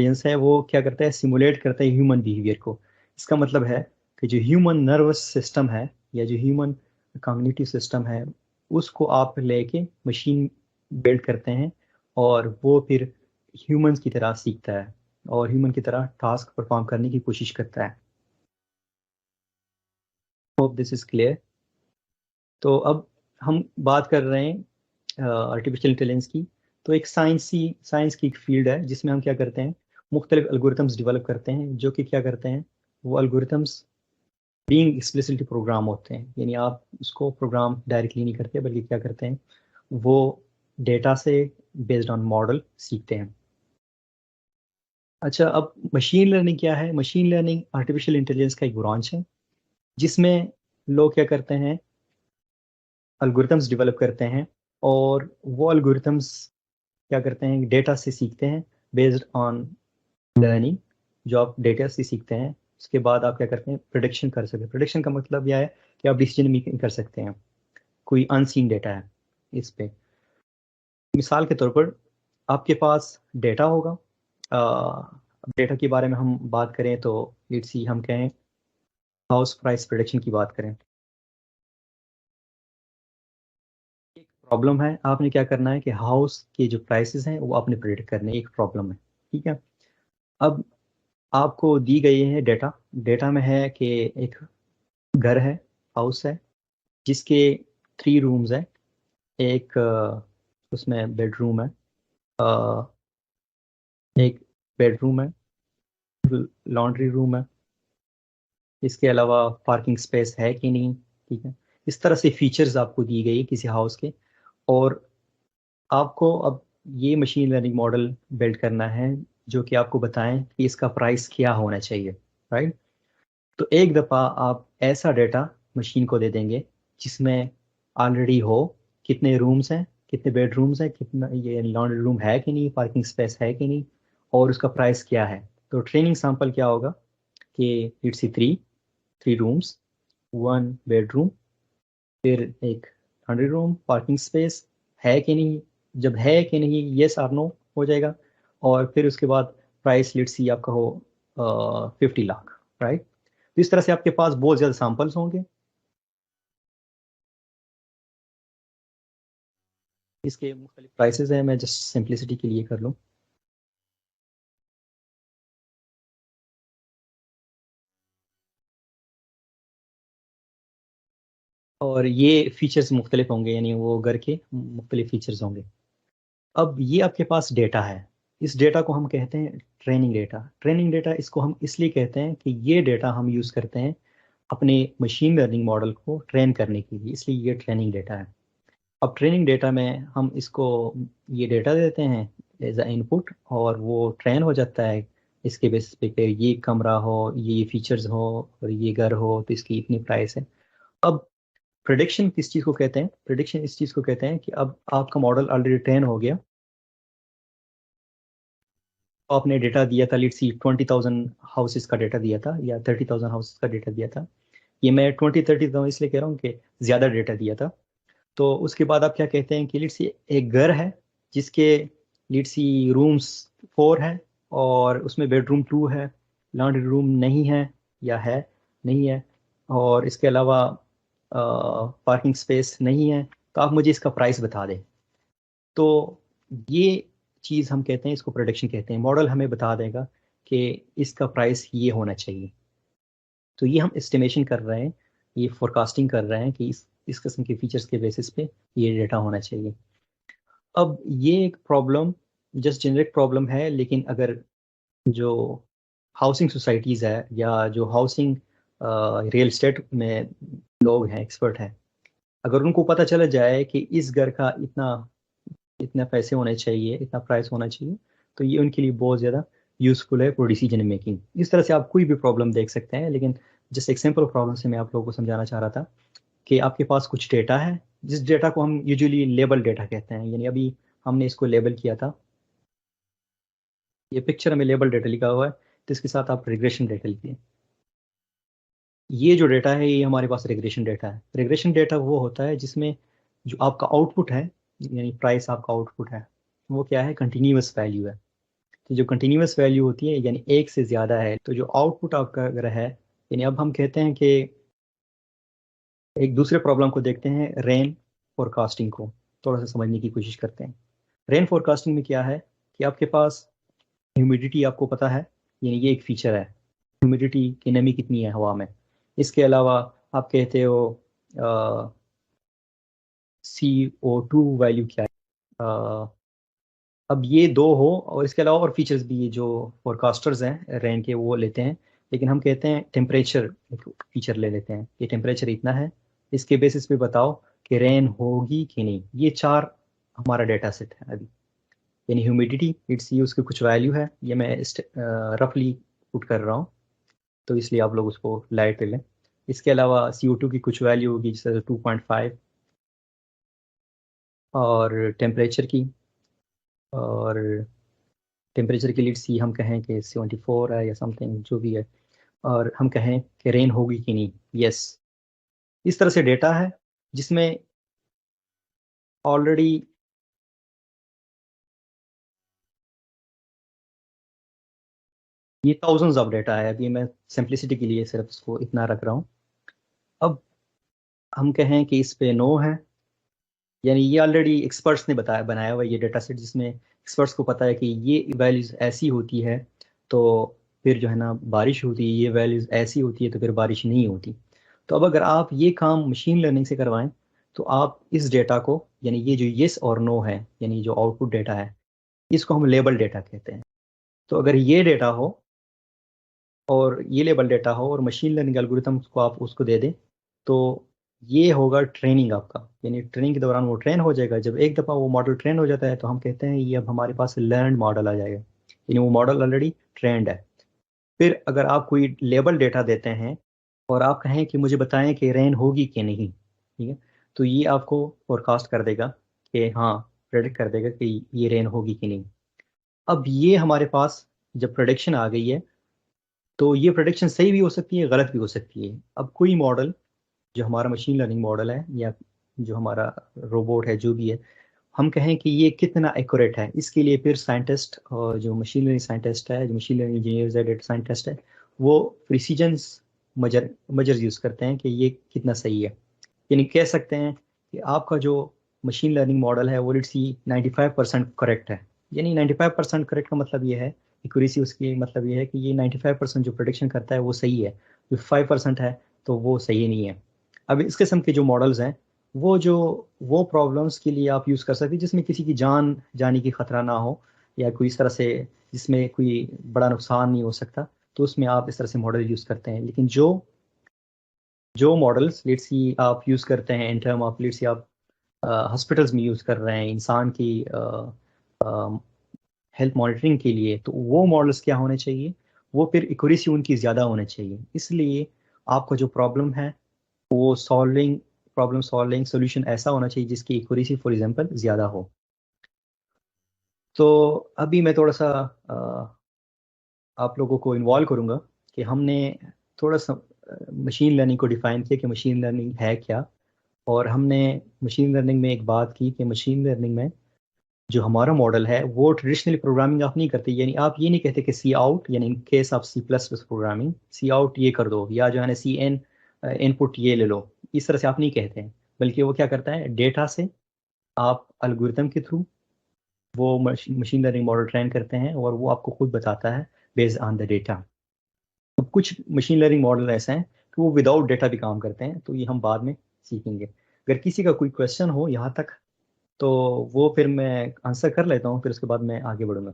Intelligence है वो क्या करता है, सिमुलेट करता है ह्यूमन बिहेवियर को। इसका मतलब है कि जो ह्यूमन नर्वस सिस्टम है या जो ह्यूमन कॉग्निटिव सिस्टम है उसको आप लेके मशीन बिल्ड करते हैं, और वो फिर ह्यूमंस की तरह सीखता है और ह्यूमन की तरह टास्क परफॉर्म करने की कोशिश करता है। Hope this is clear. तो अब हम बात कर रहे हैं आर्टिफिशियल इंटेलिजेंस की। तो एक साइंस की एक फील्ड है जिसमें हम क्या करते हैं, मुख्तलिफ एल्गोरिथम्स डेवलप करते हैं, जो कि क्या करते हैं, वो एल्गोरिथम्स बीइंग एक्सप्लिसिटली प्रोग्राम होते हैं, यानी आप उसको प्रोग्राम डायरेक्टली नहीं करते बल्कि क्या करते हैं, वो डेटा से बेस्ड ऑन मॉडल सीखते हैं। अच्छा, अब मशीन लर्निंग क्या है? मशीन लर्निंग आर्टिफिशियल इंटेलिजेंस का एक ब्रांच है जिसमें लोग क्या करते हैं, एल्गोरिथम्स डेवलप करते हैं, और वो एल्गोरिथम्स क्या करते हैं, डेटा से सीखते हैं बेस्ड ऑन लर्निंग। जो आप डेटा से सीखते हैं उसके बाद आप क्या करते हैं, प्रिडिक्शन कर सकते हैं। प्रिडिक्शन का मतलब यह है कि आप डिसीजन मेकिंग कर सकते हैं, कोई अनसीन डेटा है इस पे। मिसाल के तौर पर आपके पास डेटा होगा, डेटा के बारे में हम बात करें तो लेट्स सी, हम कहें हाउस प्राइस प्रिडिक्शन की बात करें। एक प्रॉब्लम है, आपने क्या करना है कि हाउस के जो प्राइसेस हैं वो आपने प्रिडिक्ट करने, एक प्रॉब्लम है। ठीक है। अब आपको दी गई है डेटा, डेटा में है कि एक घर है, हाउस है, जिसके 3 रूम्स है। एक उसमें बेडरूम है, अ, एक बेडरूम है, लॉन्ड्री रूम है, इसके अलावा पार्किंग स्पेस है कि नहीं। ठीक है। इस तरह से फीचर्स आपको दी गई किसी हाउस के, और आपको अब ये मशीन लर्निंग मॉडल बिल्ड करना है जो कि आपको बताएं कि इसका प्राइस क्या होना चाहिए। राइट। तो एक दफ़ा आप ऐसा डेटा मशीन को दे देंगे जिसमें ऑलरेडी हो कितने रूम्स हैं, कितने बेडरूम्स हैं, कितना ये लॉन्ड्री रूम है कि नहीं, पार्किंग स्पेस है कि नहीं, और उसका प्राइस क्या है। तो ट्रेनिंग सैंपल क्या होगा कि it's three three rooms, 1 bedroom, फिर एक लॉन्ड्री रूम, पार्किंग स्पेस है कि नहीं। जब है कि नहीं, येस और नो हो जाएगा, और फिर उसके बाद प्राइस लेट्स सी आपका हो 50 लाख। राइट। तो इस तरह से आपके पास बहुत ज़्यादा सैंपल्स होंगे। इसके मुख्तलिफ प्राइसेस हैं, मैं जस्ट सिंप्लिसिटी के लिए कर लूँ। और ये फीचर्स मुख्तलिफ होंगे, यानी वो घर के मुख्तलिफ फीचर्स होंगे। अब ये आपके पास डेटा है, इस डेटा को हम कहते हैं ट्रेनिंग डेटा। ट्रेनिंग डेटा इसको हम इसलिए कहते हैं कि ये डेटा हम यूज़ करते हैं अपने मशीन लर्निंग मॉडल को ट्रेन करने के लिए, इसलिए ये ट्रेनिंग डेटा है। अब ट्रेनिंग डेटा में हम इसको ये डेटा देते हैं एज अ इनपुट, और वो ट्रेन हो जाता है इसके बेसिस पे कि ये कमरा हो, ये फीचर्स हो, और ये घर हो तो इसकी इतनी प्राइस है। अब प्रिडिक्शन किस चीज़ को कहते हैं? प्रिडिक्शन इस चीज़ को कहते हैं कि अब आपका मॉडल ऑलरेडी ट्रेन हो गया, तो आपने डेटा दिया था, लेट्स सी 20,000 हाउसेस का डेटा दिया था या 30,000 हाउसेस का डेटा दिया था। ये मैं 20-30 इसलिए कह रहा हूँ कि ज़्यादा डेटा दिया था। तो उसके बाद आप क्या कहते हैं कि लेट्स सी एक घर है जिसके लेट्स सी रूम्स 4 है, और उसमें बेडरूम 2 है, लॉन्ड्री रूम नहीं है या है, नहीं है, और इसके अलावा पार्किंग स्पेस नहीं है। तो आप मुझे इसका प्राइस बता दें। तो ये चीज़ हम कहते हैं, इसको प्रोडक्शन कहते हैं। मॉडल हमें बता देगा कि इसका प्राइस ये होना चाहिए। तो ये हम एस्टिमेशन कर रहे हैं, ये फोरकास्टिंग कर रहे हैं कि इस किस्म के फीचर्स के बेसिस पे ये डेटा होना चाहिए। अब ये एक प्रॉब्लम जस्ट जेनरिक प्रॉब्लम है, लेकिन अगर जो हाउसिंग सोसाइटीज़ है या जो हाउसिंग रियल एस्टेट में लोग हैं, एक्सपर्ट हैं, अगर उनको पता चला जाए कि इस घर का इतना इतना पैसे होने चाहिए, इतना प्राइस होना चाहिए, तो ये उनके लिए बहुत ज़्यादा यूज़फुल है फॉर डिसीजन मेकिंग। इस तरह से आप कोई भी प्रॉब्लम देख सकते हैं, लेकिन जस्ट एक सिंपल प्रॉब्लम से मैं आप लोगों को समझाना चाह रहा था कि आपके पास कुछ डेटा है, जिस डेटा को हम यूजुअली लेबल डेटा कहते हैं, यानी अभी हमने इसको लेबल किया था, ये पिक्चर में लेबल डेटा लिखा हुआ है, तो इसके साथ आप रिग्रेशन डेटा लिखिए। ये जो डेटा है ये हमारे पास रिग्रेशन डेटा है। रिग्रेशन डेटा वो होता है जिसमें जो आपका आउटपुट है, यानी प्राइस आपका आउटपुट है, वो क्या है, कंटिन्यूअस वैल्यू है। तो जो कंटिन्यूस वैल्यू होती है यानी एक से ज़्यादा है, तो जो आउटपुट आपका अगर है, यानी अब हम कहते हैं कि एक दूसरे प्रॉब्लम को देखते हैं, रेन फोरकास्टिंग को थोड़ा सा समझने की कोशिश करते हैं। रेन फोरकास्टिंग में क्या है कि आपके पास ह्यूमिडिटी आपको पता है, यानी ये एक फीचर है, ह्यूमिडिटी की नमी कितनी है हवा में। इसके अलावा आप कहते हो CO2 वैल्यू क्या है। अब ये दो हो, और इसके अलावा और फीचर्स भी, ये जो फोरकास्टर्स हैं रेन के वो लेते हैं, लेकिन हम कहते हैं टेम्परेचर फीचर ले लेते हैं, ये टेम्परेचर इतना है, इसके बेसिस पे बताओ कि रेन होगी कि नहीं। ये चार हमारा डेटा सेट है अभी। यानी ह्यूमिडिटी इट्स ये उसकी कुछ वैल्यू है, ये मैं रफली पुट कर रहा हूँ, तो इसलिए आप लोग उसको लाइट पे लें। इसके अलावा CO2 की कुछ वैल्यू होगी, जैसे 2.5, और टेम्परेचर की, और टेम्परेचर के लिए सी हम कहें कि 74 है या समथिंग जो भी है, और हम कहें कि रेन होगी कि नहीं, यस। इस तरह से डेटा है जिसमें ऑलरेडी ये थाउजेंड्स ऑफ डेटा है। अभी मैं सिंप्लिसिटी के लिए सिर्फ इसको इतना रख रहा हूँ। अब हम कहें कि इस पे नो है, यानी ये ऑलरेडी एक्सपर्ट्स ने बताया बनाया हुआ ये डेटा सेट, जिसमें एक्सपर्ट्स को पता है कि ये वैल्यूज ऐसी होती है तो फिर जो है ना बारिश होती है, ये वैल्यूज ऐसी होती है तो फिर बारिश नहीं होती। तो अब अगर आप ये काम मशीन लर्निंग से करवाएं, तो आप इस डेटा को, यानी ये जो येस और नो है, यानी जो आउटपुट डेटा है, इसको हम लेबल डेटा कहते हैं। तो अगर ये डेटा हो और ये लेबल डेटा हो और मशीन लर्निंग एल्गोरिथम को आप उसको दे दें, तो ये होगा ट्रेनिंग आपका, यानी ट्रेनिंग के दौरान वो ट्रेन हो जाएगा। जब एक दफ़ा वो मॉडल ट्रेन हो जाता है तो हम कहते हैं ये अब हमारे पास लर्नड मॉडल आ जाएगा, यानी वो मॉडल ऑलरेडी ट्रेंड है। फिर अगर आप कोई लेबल डेटा देते हैं और आप कहें कि मुझे बताएं कि रेन होगी कि नहीं, ठीक है, तो ये आपको फोरकास्ट कर देगा कि हाँ, प्रेडिक्ट कर देगा कि ये रेन होगी कि नहीं। अब ये हमारे पास जब प्रोडिक्शन आ गई है, तो ये प्रोडिक्शन सही भी हो सकती है, गलत भी हो सकती है। अब कोई मॉडल, जो हमारा मशीन लर्निंग मॉडल है या जो हमारा रोबोट है जो भी है, हम कहें कि ये कितना एक्यूरेट है, इसके लिए फिर साइंटिस्ट और जो मशीन लर्निंग साइंटिस्ट है, जो मशीन लर्निंग इंजीनियर्स है, डेटा साइंटिस्ट है, वो प्रिसीजंस मेजर्स यूज़ करते हैं कि ये कितना सही है। यानी कह सकते हैं कि आपका जो मशीन लर्निंग मॉडल है वो लेट्स सी 95% करेक्ट है। यानी 95% करेक्ट का मतलब ये है, एक्यूरेसी उसकी मतलब ये है कि ये 95% जो प्रोडिक्शन करता है वो सही है, जो 5% है तो वो सही नहीं है। अब इस किस्म के जो मॉडल्स हैं, वो प्रॉब्लम्स के लिए आप यूज़ कर सकते हैं जिसमें किसी की जान जाने की खतरा ना हो, या कोई इस तरह से जिसमें कोई बड़ा नुकसान नहीं हो सकता, तो उसमें आप इस तरह से मॉडल यूज़ करते हैं। लेकिन जो जो मॉडल्स लेट्स सी आप यूज़ करते हैं in term of, let's see आप हॉस्पिटल्स में यूज़ कर रहे हैं इंसान की हेल्थ मॉनिटरिंग के लिए, तो वो मॉडल्स क्या होने चाहिए, वो फिर एक्यूरेसी उनकी ज़्यादा होनी चाहिए। इसलिए आपका जो प्रॉब्लम है वो प्रॉब्लम सॉल्विंग सोल्यूशन ऐसा होना चाहिए जिसकी एक्यूरेसी फॉर एग्जांपल ज़्यादा हो। तो अभी मैं थोड़ा सा आप लोगों को इन्वॉल्व करूँगा कि हमने थोड़ा सा मशीन लर्निंग को डिफाइन किया कि मशीन लर्निंग है क्या, और हमने मशीन लर्निंग में एक बात की कि मशीन लर्निंग में जो हमारा मॉडल है वो ट्रेडिशनल प्रोग्रामिंग आप नहीं करते। यानी आप ये नहीं कहते कि सी आउट, यानी in case of C++ programming, C out ये कर दो, या जो है ना CN इनपुट ये ले लो, इस तरह से आप नहीं कहते हैं। बल्कि वो क्या करता है, डेटा से आप एल्गोरिथम के थ्रू वो मशीन लर्निंग मॉडल ट्रेन करते हैं और वो आपको खुद बताता है बेस्ड ऑन द डेटा। अब कुछ मशीन लर्निंग मॉडल ऐसे हैं कि वो विदाउट डेटा भी काम करते हैं, तो ये हम बाद में सीखेंगे। अगर किसी का कोई क्वेश्चन हो यहाँ तक, तो वो फिर मैं आंसर कर लेता हूँ, फिर उसके बाद मैं आगे बढ़ूंगा।